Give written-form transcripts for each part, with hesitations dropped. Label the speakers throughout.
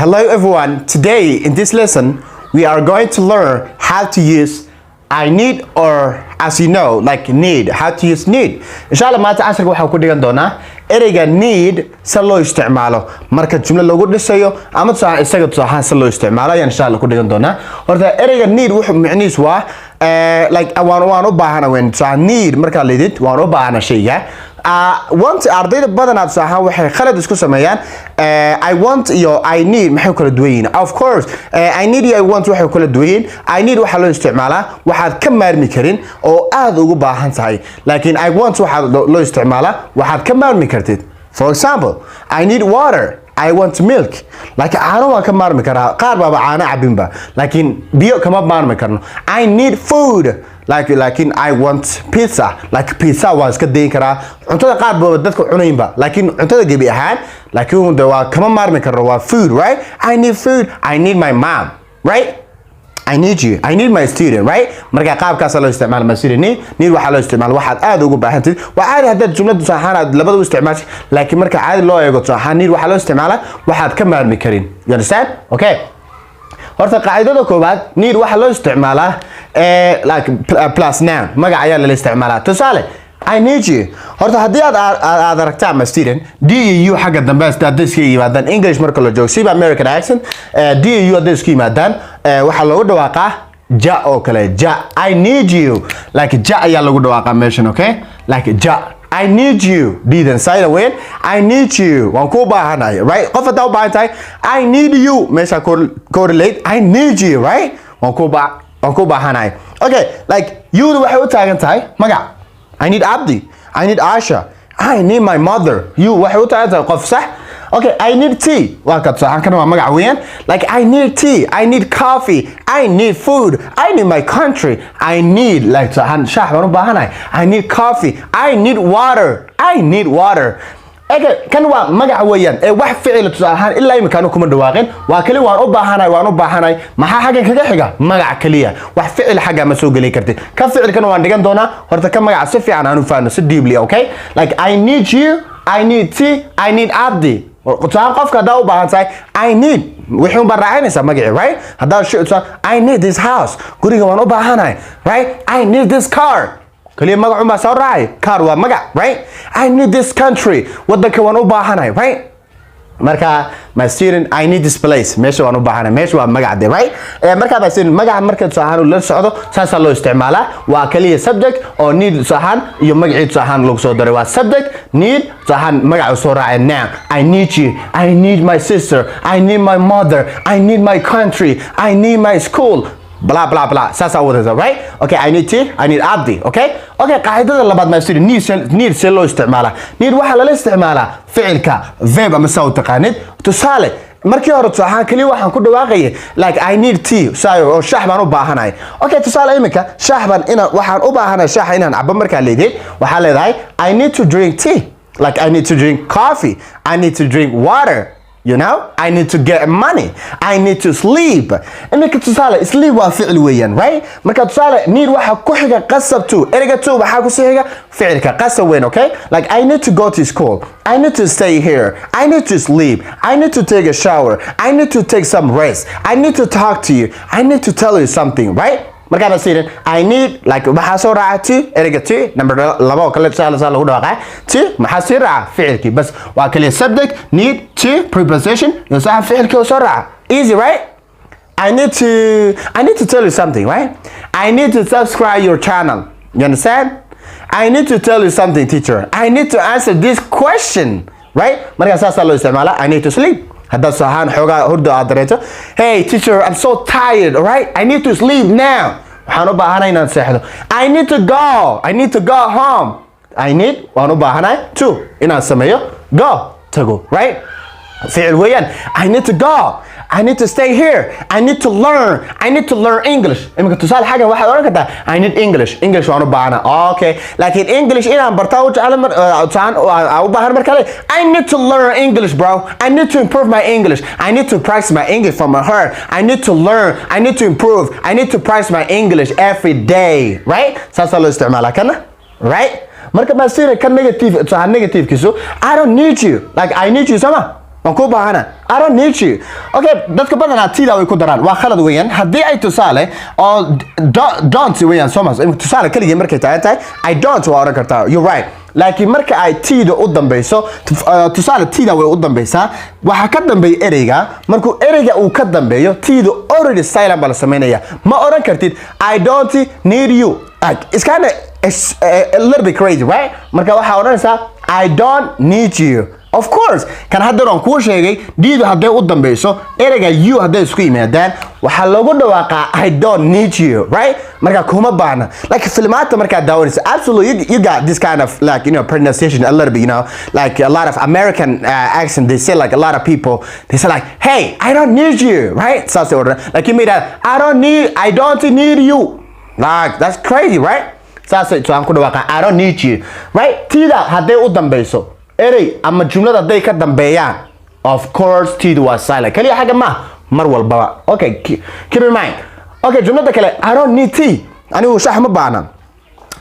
Speaker 1: Hello everyone, today in this lesson we are going to learn how to use I need, or as you know, like need, how to use need. Inshallah maanta casharka waxaan ku dhigan doonaa ereyga need si loo isticmaalo marka jumla lagu dhisayo ama isaga tusaale si loo isticmaalo ayaan inshallah ku dhigan doonaa. Horta ereyga need wuxuu macnihiisu waa like waan u baahana when need marka leedid waan u baahana shayga. Want ardayda badanaa tusaale waxay khalad isku sameeyaan I want iyo I need maxay kala duwan yihiin. Of course I need iyo I want waxay kala duwan yihiin. I need waxa loo isticmaalaa waxaad ka maarmi karin oo aad ugu baahan tahay, laakiin I want waxa loo isticmaalaa waxaad ka maarmi kartid. For example, I need water, I want milk. Like caano waan ka maarmi karaa, qaar baaba caano cabinba, laakiin biyo kama maarmi karno. I need food, like I want pizza, like pizza waan iska dayn karaa. Cuntada qaar baaba dadka cunaynba, laakiin cuntada gebi ahaan laakiin waa kama maarmi karno waa food, right? I need food, I need my mom, right? I need you, I need my student, right? Marka qaabkaas loo isticmaalo my student need waxa loo isticmaalo waxaad aad ugu baahantahay. Waa caadi hadda jumladu saxaan aad labadaba isticmaashay, laakiin marka caadi loo eego saxaan need waxa loo isticmaalaa waxaad ka maarmi karin. You understand? Okay. Horta qaacidada koobaad need waxa loo isticmaalaa like plus noun, magac ayaa la isticmaalaa. Tusaale, I need you. Horta haddii aad aragtaa my student, D iyo U xagga dambe hadday iska yimaadaan English marka la joogo siba American accent, D iyo U hadday iska yimaadaan waxaa loogu dhawaaqaa ja oo kale, ja. I need you, like ja ayaa lagu dhawaaqaa meeshan, okay? Like ja. I need you, didn't say the word. I need you, waan ku baahanahay, right? Qof hadaa u baahan tahay I need you meesha correlate I need you, right? waan ku baahanahay. Okay, like you waxay u taagan tahay magac. I need Abdi, I need Asha, I need my mother. You waxay u taagan tahay qof sax. Okay, I need tea. Waa ka saxan kana waa magac weyn. Like I need tea, I need coffee, I need food, I need my country, I need like saxan shaah waan u baahanahay. I need coffee, I need water, I need water. Okay, kan waa magac weeyaan wax ficil tusaale ilaa imikaanu kuma dhawaaqin. Waa kali waan u baahanahay maxaa xaggan kaga xiga magac kaliya, wax ficil xagga ma soo gali kartid. Ka ficilkan waan dhigan doonaa horta ka magac si fiican aan u faahno si deeply, okay? Like I need you, I need tea, I need Abdi. Tusaale qofka hadaa u baahan tahay I need wixii baan raacinaysaa magacii, right? Hadaa I need this house, guriga waan u baahanahay, right? I need this car, kaliya magac uma soo raacay, car waa magac, right? I need this country, wadanka waan u baahanahay, right? Marka my student I need this place, meesha waan u baahanahay, meesha waa magac de, right? Marka my student magac marka tusaale la socdo saasa loo isticmaalaa. Waa kaliya subject oo need tusaale iyo magacii tusaale lagu soo daray. Waa subject need tusaale magac soo raacay noun. I need you, I need my sister, I need my mother, I need my country, I need my school, blah blah blah. Sasa wada, right? Okay, I need tea, I need Abdi, okay? Okay, qaacidada labaad ma student need si loo isticmaala. Need waxa la isticmaalaa ficilka verb ama saw taqaanid. Tusaale markii hore tusaale kaliya waxaan ku dhawaaqay like I need tea, sayo oo shaah baan u baahanahay. Okay, tusaale imika shaah baan waxaan u baahanahay shaah inaan cabo marka leeyahay waxa leedahay I need to drink tea, like I need to drink coffee, I need to drink water. You know, I need to get money, I need to sleep. Imika tusaale sleep waa ficil weeyaan, right? Marka tusaale need waxa ku xiga qasab to, ereyga to waxa ku xiga ficilka qasab weyn, okay? Like I need to go to school, I need to stay here, I need to sleep, I need to take a shower, I need to take some rest, I need to talk to you, I need to tell you something, right? Marka la siirin I need like waxa soo raacay ereyga to number 2 oo kale tusaale lagu dhawaaqay to waxa soo raaca ficilki bas waa kaliya subject need to preposition iyo sax ficilki soo raaca. Easy, right? I need to tell you something, right? I need to subscribe your channel. You understand? I need to tell you something, teacher. I need to answer this question, right? Marka saasa loo isticmaala I need to sleep. Hadda sahan xogaa hurdo aad dareento, hey teacher, I'm so tired, all right? I need to sleep now. Waxaan u baahanahay inaan seexdo. I need to go home. I need waan u baahanahay to inaan sameeyo go, tago, right? Ficil weeyaan. I need to go, I need to stay here, I need to learn English. Imika tusaale xagan waxaad oran kartaa I need English waan u baahanahay. Okay, laakiin English inaan bartaa u baahan mar kale I need to learn English, bro. I need to improve my English, I need to practice my English from my heart, I need to learn, I need to improve, I need to practice my English every day, right? Saasa loo isticmaala kana, right? Marka ma sira kan negative kiisu I don't need you, like I need you sama waan ku baahana I don't need you okay dadka badanaa tida way ku daraan waa khalad weeyaan haddii ay tusaale oo don't weeyaan Thomas tusaale kaliya markay tahay I don't waa oran kartaa you're right laakiin marka ay tida u dambayso tusaale tida way u dambaysaa waxa ka dambeeya ereyga markuu ereyga uu ka dambeeyo tida already silent bal sameynaya ma oran kartid I don't need you like it's kind of a little bit crazy right marka waxa oranaysaa I don't need you of course kan hadda aan ku sheegay diidu hadday u dambayso ereyga you hadday isku yimaadaan waxa lagu dhawaaqaa I don't need you right marka kuma baahna like filmaanta marka daawanaysa absolutely you got this kind of like you know pronunciation a little bit you know like a lot of American accent they say like a lot of people they say like hey I don't need you right so like you mean that I don't need you like that's crazy right so aan ku dhawaaqaa I don't need you right tida hadday u dambayso erey ama jumlada haday ka dambeeyaan of course tida waa silent kaliya xaga ma mar walbaba okay keep in mind okay jumlada kale I don't need tea anigu shaax ma baahna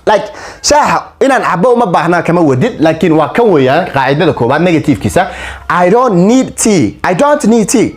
Speaker 1: like shaax inaan cabo uma baahna kama wadid laakiin waa kan weeyaan qaacidada koobaad negative kiisa I don't need tea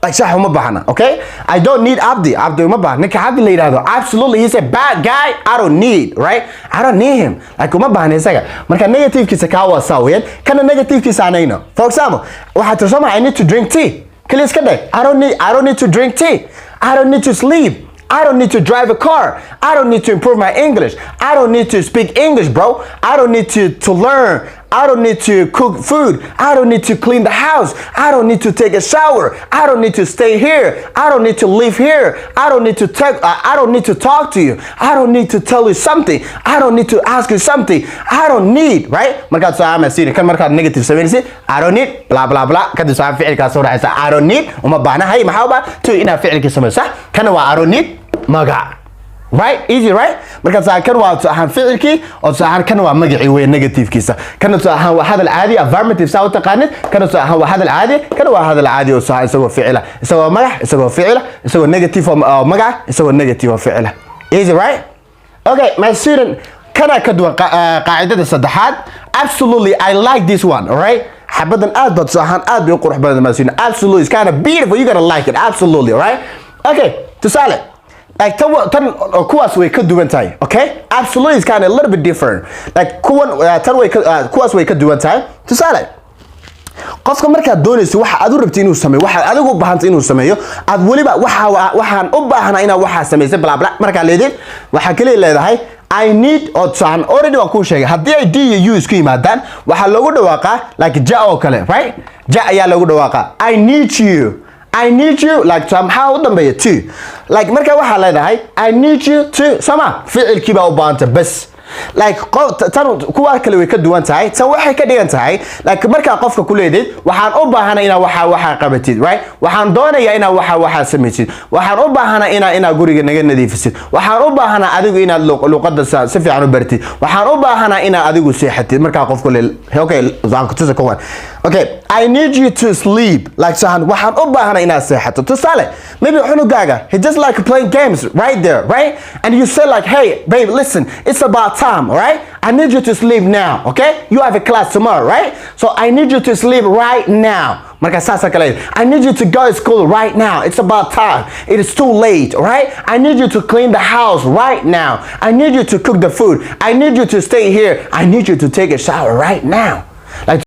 Speaker 1: like shaax uma baahna okay I don't need Abdi uma baahna ninka Abdi la yiraahdo absolutely he's a bad guy I don't need right I don't need him like uma baahna isaga marka negative kiisa ka waa saaween kana negative kiisa anayno for example waxa tusama I need to drink tea kaliya iska dhig I don't need to drink tea I don't need to sleep I don't need to drive a car. I don't need to improve my English. I don't need to speak English, bro. I don't need to learn. I don't need to cook food. I don't need to clean the house. I don't need to take a shower. I don't need to stay here. I don't need to live here. I don't need to I don't need to talk to you. I don't need to tell you something. I don't need to ask you something. I don't need, right? Markaad soo aamasiin kan markaad negative sameynaysid I don't need blah blah blah kadib soo ficilka soo raacaysa I don't need uma baahnahay maxaa ba to ina ficilka sameeysa kana waa I don't need magac right easy right marka saakan waa ahaan ficilkii oo saahan kan waa magacii way negative kiisa kana soo ahaan waa hadal caadi affirmative saa u taqaanid kana soo ahaan waa hadal caadi kana waa hadal caadi oo saahan isagoo ficila isagoo magac isagoo ficila isagoo negative oo magac isagoo negative oo ficila easy right okay my student kana ka duwan qaacidada saddexaad absolutely I like this one all right xabadan aad bad saahan aad bay qurux badan my student absolutely it's kind of beautiful you're going to like it absolutely all right okay tusaale like tan kuwaas way ka duwan tahay okay absolutely is kind of a little bit different like tan way kuwaas way ka duwan tahay tusaale qofka markaad doonayso waxa aad u rabtay inuu sameeyo waxa adigu u baahantay inuu sameeyo aad waliba waxaan u baahnaa inaad waxa sameeyay bla bla marka leedin waxa kale leedahay I need or tan already waan ku sheegay hadii ay d iyo u isku yimaadaan waxa lagu dhawaaqaa like ja oo kale right ja ayaa lagu dhawaaqaa I need you like somehow u dambeeya to like marka waxa leedahay I need you to sama ficilkii baa u baahanta bas like tan kuwa kale way ka duwan tahay tan waxay ka dhigan tahay like marka qofka ku leeyahay waxaan u baahanahay ina waxa qabatid right waxaan doonayaa ina waxa sameeysid waxaan u baahanahay ina guriga naga nadiifisid waxaan u baahanahay adigu ina luqadda si fiican u bartid waxaan u baahanahay ina adigu seexatid marka qofku leeyahay okay zaan ku tusa kuwan okay I need you to sleep like sahan waxaan u baahanahay ina seexato tusale maybe xunugaaga he just like playing games right there right and you say like hey babe listen it's about time all right I need you to sleep now okay you have a class tomorrow right so I need you to sleep right now marka saasa kale I need you to go to school right now it's about time it is too late all right I need you to clean the house right now I need you to cook the food I need you to stay here I need you to take a shower right now like